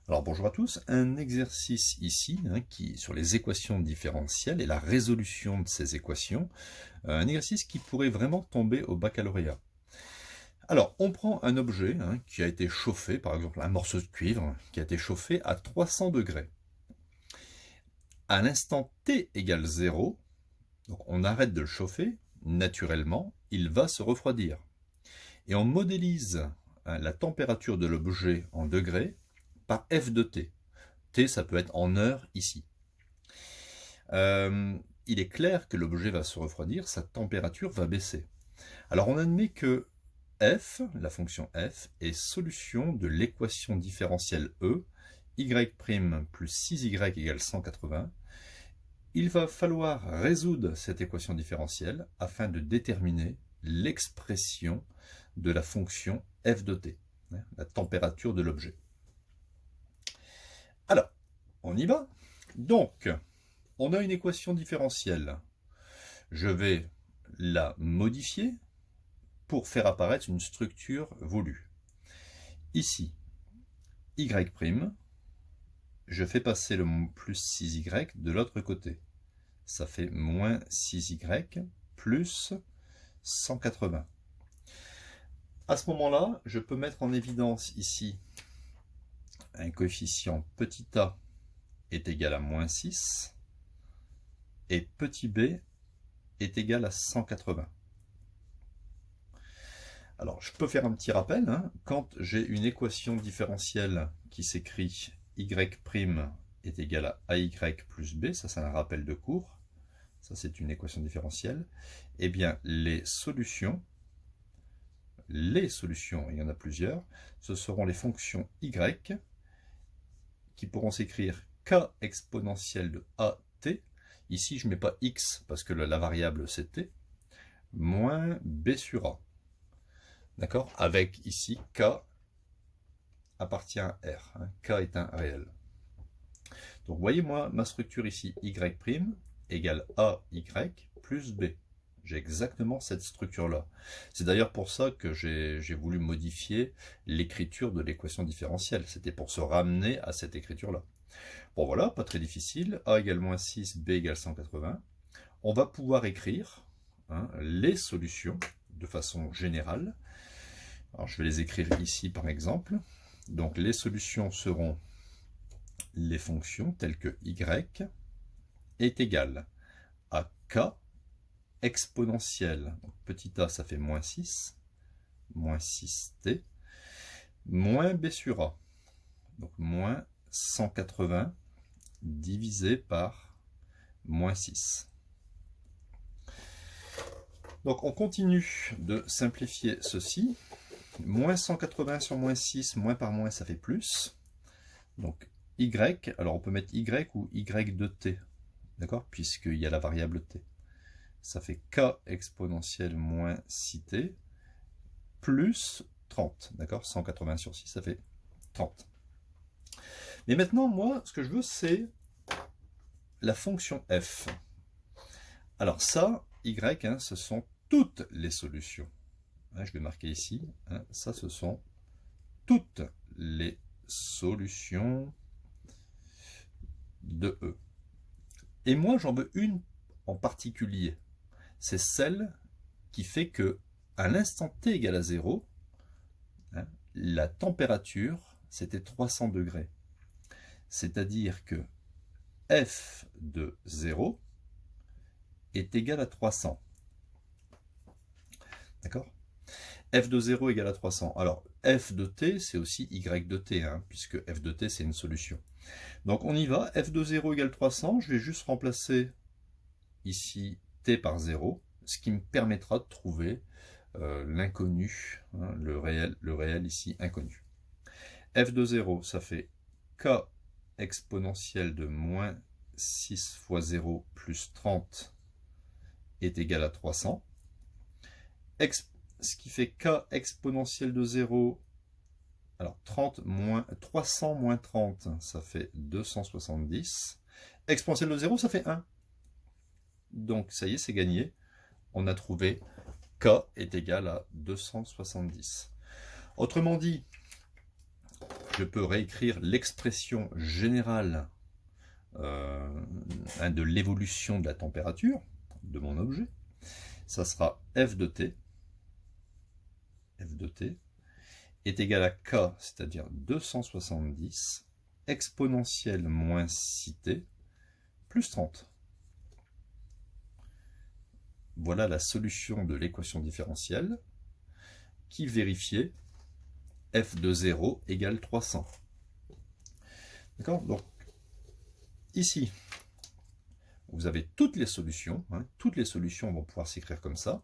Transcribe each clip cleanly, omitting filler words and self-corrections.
Alors bonjour à tous, un exercice ici sur les équations différentielles et la résolution de ces équations, un exercice qui pourrait vraiment tomber au baccalauréat. Alors on prend un objet qui a été chauffé, par exemple un morceau de cuivre qui a été chauffé à 300 degrés. À l'instant t égale 0, donc on arrête de le chauffer, naturellement il va se refroidir. Et on modélise la température de l'objet en degrés par f de t. T, ça peut être en heures ici. Il est clair que l'objet va se refroidir, sa température va baisser. Alors on admet que f, la fonction f, est solution de l'équation différentielle E, y' plus 6y égale 180. Il va falloir résoudre cette équation différentielle afin de déterminer l'expression de la fonction f de t, la température de l'objet. Alors, on y va. Donc, on a une équation différentielle. Je vais la modifier pour faire apparaître une structure voulue. Ici, y', je fais passer le plus 6y de l'autre côté. Ça fait moins 6y plus 180. À ce moment-là, je peux mettre en évidence ici un coefficient petit a est égal à moins 6 et petit b est égal à 180. Alors, je peux faire un petit rappel. Quand j'ai une équation différentielle qui s'écrit y' est égal à ay plus b, ça c'est un rappel de cours, ça c'est une équation différentielle, eh bien les solutions, il y en a plusieurs, ce seront les fonctions y qui pourront s'écrire k exponentielle de at, ici je ne mets pas x parce que la variable c'est t, moins b sur a. D'accord? Avec ici k appartient à R. K est un réel. Donc voyez-moi ma structure ici, y' égale AY plus B. J'ai exactement cette structure-là. C'est d'ailleurs pour ça que j'ai voulu modifier l'écriture de l'équation différentielle. C'était pour se ramener à cette écriture-là. Bon voilà, pas très difficile. A égale moins 6, B égale 180. On va pouvoir écrire les solutions de façon générale. Alors je vais les écrire ici par exemple. Donc les solutions seront les fonctions telles que y est égal à k exponentielle, donc petit a ça fait moins 6 t, moins b sur a, donc moins 180 divisé par moins 6. Donc on continue de simplifier ceci. Moins 180 sur moins 6, moins par moins, ça fait plus. Donc y, alors on peut mettre y ou y de t, d'accord, puisqu'il y a la variable t. Ça fait k exponentielle moins 6t plus 30, d'accord, 180 sur 6, ça fait 30. Mais maintenant, moi, ce que je veux, c'est la fonction f. Alors ça, y, ce sont toutes les solutions. Je vais marquer ici, ça ce sont toutes les solutions de E. Et moi j'en veux une en particulier, c'est celle qui fait que à l'instant t égale à 0, la température c'était 300 degrés. C'est-à-dire que f de 0 est égal à 300. D'accord? F de 0 égale à 300. Alors, f de t, c'est aussi y de t, puisque f de t, c'est une solution. Donc, on y va. F de 0 égale 300. Je vais juste remplacer ici t par 0, ce qui me permettra de trouver l'inconnu, le réel ici inconnu. F de 0, ça fait k exponentielle de moins 6 fois 0 plus 30 est égal à 300. Ce qui fait k exponentielle de 0, alors 300 moins 30, ça fait 270. Exponentielle de 0, ça fait 1. Donc ça y est, c'est gagné. On a trouvé k est égal à 270. Autrement dit, je peux réécrire l'expression générale de l'évolution de la température de mon objet. Ça sera f de t est égal à k, c'est-à-dire 270 exponentielle moins 6t plus 30. Voilà la solution de l'équation différentielle qui vérifiait f de 0 égale 300. D'accord? Donc, ici, vous avez toutes les solutions. Toutes les solutions vont pouvoir s'écrire comme ça,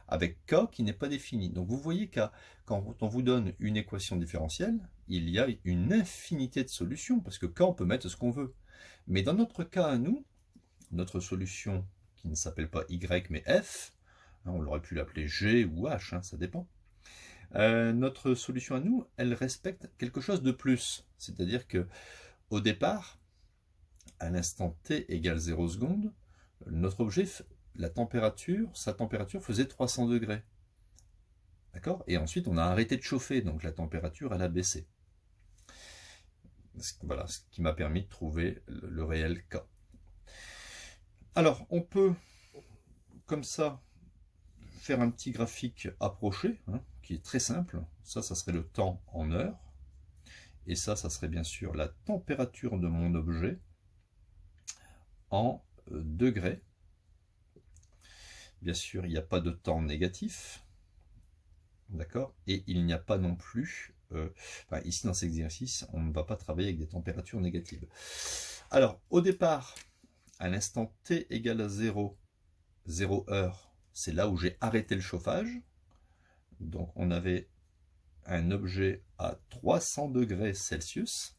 avec k qui n'est pas défini. Donc, vous voyez que quand on vous donne une équation différentielle, il y a une infinité de solutions, parce que k, on peut mettre ce qu'on veut. Mais dans notre cas à nous, notre solution qui ne s'appelle pas y mais f, on aurait pu l'appeler g ou h, ça dépend. Notre solution à nous, elle respecte quelque chose de plus. C'est-à-dire que au départ, à l'instant t égale 0 secondes, notre objet, sa température faisait 300 degrés. D'accord? Et ensuite, on a arrêté de chauffer, donc la température, elle a baissé. Voilà, ce qui m'a permis de trouver le réel K. Alors, on peut, comme ça, faire un petit graphique approché, qui est très simple. Ça serait le temps en heures. Et ça serait bien sûr la température de mon objet en degrés. Bien sûr, il n'y a pas de temps négatif. D'accord? Et il n'y a pas non plus... ici, dans cet exercice, on ne va pas travailler avec des températures négatives. Alors, au départ, à l'instant t égale à 0, 0 heure, c'est là où j'ai arrêté le chauffage. Donc, on avait un objet à 300 degrés Celsius.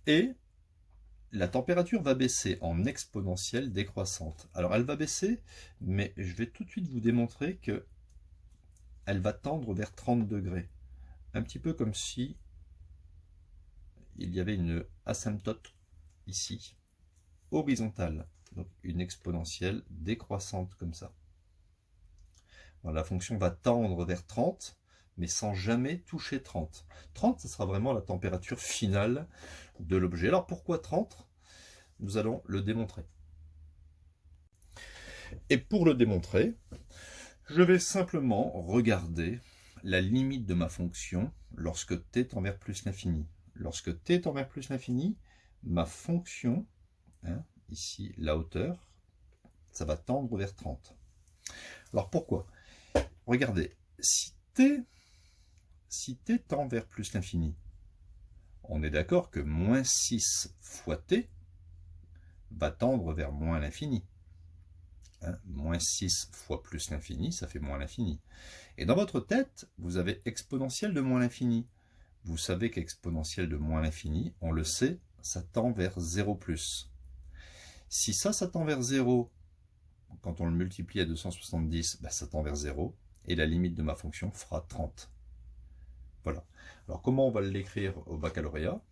Et la température va baisser en exponentielle décroissante. Alors, elle va baisser, mais je vais tout de suite vous démontrer que elle va tendre vers 30 degrés. Un petit peu comme si il y avait une asymptote ici, horizontale. Donc, une exponentielle décroissante comme ça. Alors, la fonction va tendre vers 30, mais sans jamais toucher 30. 30, ce sera vraiment la température finale de l'objet. Alors, pourquoi 30? Nous allons le démontrer. Et pour le démontrer, je vais simplement regarder la limite de ma fonction lorsque t tend vers plus l'infini. Lorsque t tend vers plus l'infini, ma fonction, ici la hauteur, ça va tendre vers 30. Alors pourquoi? Regardez, si t tend vers plus l'infini, on est d'accord que moins 6 fois t va tendre vers moins l'infini. Moins 6 fois plus l'infini, ça fait moins l'infini. Et dans votre tête, vous avez exponentielle de moins l'infini. Vous savez qu'exponentielle de moins l'infini, on le sait, ça tend vers 0 plus. Si ça tend vers 0, quand on le multiplie à 270, ça tend vers 0, et la limite de ma fonction fera 30. Voilà. Alors comment on va l'écrire au baccalauréat?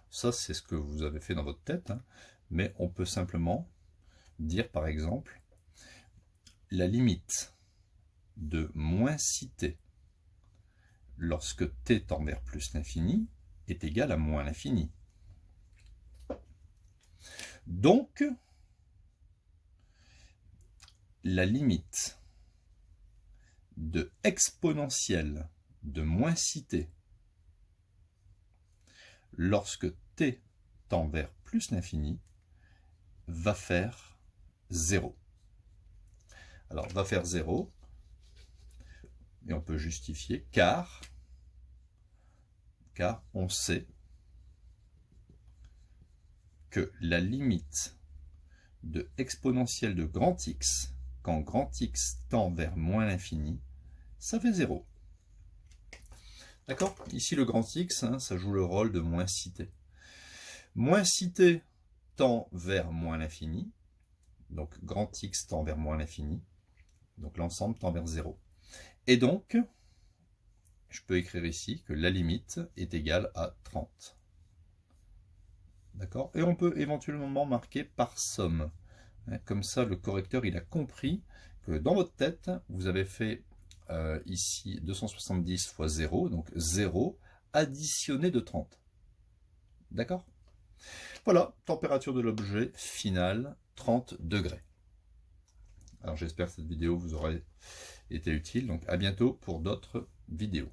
Ça, c'est ce que vous avez fait dans votre tête, mais on peut simplement dire par exemple la limite de moins 6t lorsque t tend vers plus l'infini est égale à moins l'infini. Donc, la limite de exponentielle de moins 6t lorsque t tend vers plus l'infini va faire 0. Alors, va faire 0, et on peut justifier, car on sait que la limite de exponentielle de grand X, quand grand X tend vers moins l'infini, ça fait 0. D'accord? Ici, le grand X, ça joue le rôle de moins 6t. Moins 6t tend vers moins l'infini, donc grand X tend vers moins l'infini, donc l'ensemble tend vers 0. Et donc, je peux écrire ici que la limite est égale à 30. D'accord? Et on peut éventuellement marquer par somme. Comme ça, le correcteur, il a compris que dans votre tête, vous avez fait ici 270 fois 0, donc 0 additionné de 30. D'accord? Voilà, température de l'objet finale, 30 degrés. Alors j'espère que cette vidéo vous aura été utile, donc à bientôt pour d'autres vidéos.